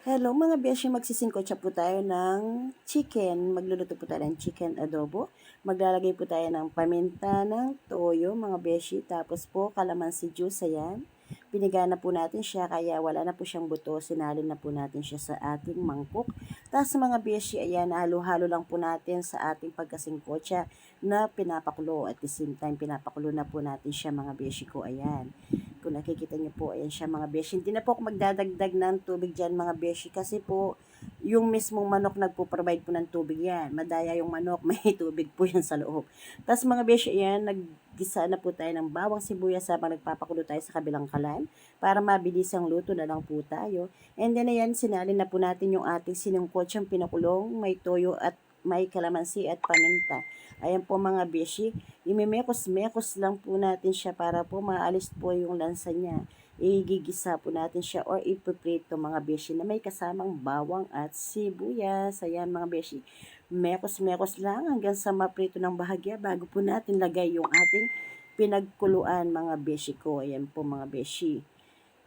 Hello mga beshi, magsisingkotsa po tayo ng chicken. Magluluto po tayo ng chicken adobo. Maglalagay po tayo ng paminta, ng toyo mga beshi. Tapos po kalamansi juice, ayan. Piniga na po natin siya kaya wala na po siyang buto. Sinalin na po natin siya sa ating mangkok. Tapos mga beshi, ayan, halo-halo lang po natin sa ating pagkasingkotsa na pinapakulo. At the same time, pinapakulo na po natin siya mga beshi ko, ayan. Kung nakikita niyo po, ayan siya mga beshi. Hindi na po ako magdadagdag ng tubig dyan mga beshi kasi po yung mismong manok nagpo-provide po ng tubig yan. Madaya yung manok, may tubig po yan sa loob. Tapos mga beshi, ayan, naggisa na po tayo ng bawang sibuyas habang nagpapakulo tayo sa kabilang kalan para mabilis ang luto na lang po tayo. And then ayan, sinalin na po natin yung ating sinungkotsang pinakulong, may toyo at may kalamansi at paminta. Ayan po mga beshi, imimekos-mekos lang po natin siya para po maalis po yung lansa niya. Igigisa po natin siya or ipiprito mga beshi na may kasamang bawang at sibuyas. Ayan mga beshi, mekos-mekos lang hanggang sa maprito ng bahagya bago po natin lagay yung ating pinagkuluan mga beshi ko. Ayan po mga beshi.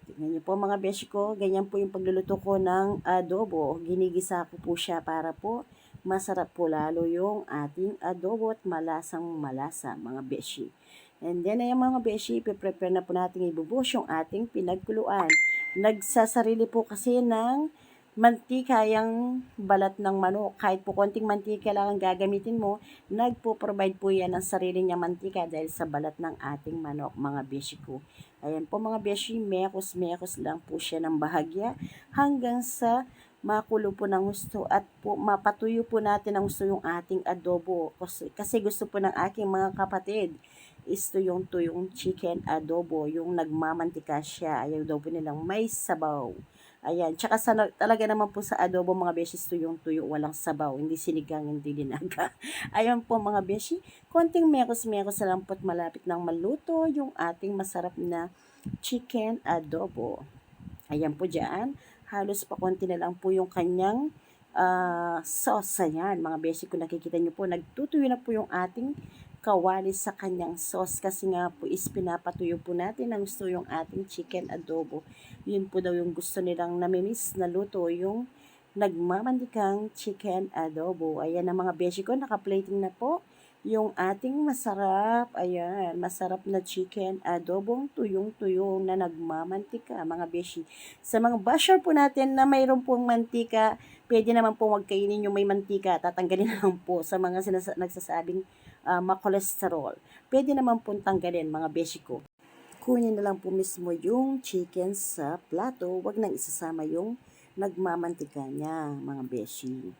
Tignan niyo po mga beshi ko, ganyan po yung pagluluto ko ng adobo. Ginigisa ko po siya para po masarap po lalo yung ating adobo at malasang malasa mga beshi. And then ayan mga beshi, prepare na po natin ibubuhos yung ating pinagkuluan. Nagsasarili po kasi ng mantika yung balat ng manok. Kahit po konting mantika lang ang gagamitin mo, nagpo-provide po yan ng sarili niya mantika dahil sa balat ng ating manok mga beshi ko. Ayan po mga beshi, mekos-mekos lang po siya ng bahagya hanggang sa makulo po ng gusto at po, mapatuyo po natin ng gusto yung ating adobo. Kasi gusto po ng aking mga kapatid is to yung tuyong chicken adobo, yung nagmamantika siya. Ay, adobo nilang may sabaw. Ayan, tsaka talaga naman po sa adobo mga beshi tuyong tuyo, walang sabaw, hindi sinigang, hindi dinaga. Ayan po mga beshi, konting mekos-mekos na lang po't malapit nang maluto yung ating masarap na chicken adobo. Ayan po dyan. Halos pa konti na lang po yung kanyang sauce. Ayan, mga beshi ko nakikita nyo po, nagtutuyo na po yung ating kawali sa kanyang sauce kasi nga po is pinapatuyo po natin ang gusto yung ating chicken adobo. Yun po daw yung gusto nilang namimiss na luto, yung nagmamandikang chicken adobo. Ayan ang mga beshi ko, naka-plating na po yung ating masarap, ayan, masarap na chicken adobong tuyong-tuyong na nagmamantika, mga beshi. Sa mga basher po natin na mayroon pong mantika, pwede naman po wag kainin yung may mantika, tatanggalin na lang po sa mga nagsasabing makolesterol. Pwede naman po tanggalin mga beshi ko. Kunin na lang po mismo yung chicken sa plato, wag nang isasama yung nagmamantika niya, mga beshi.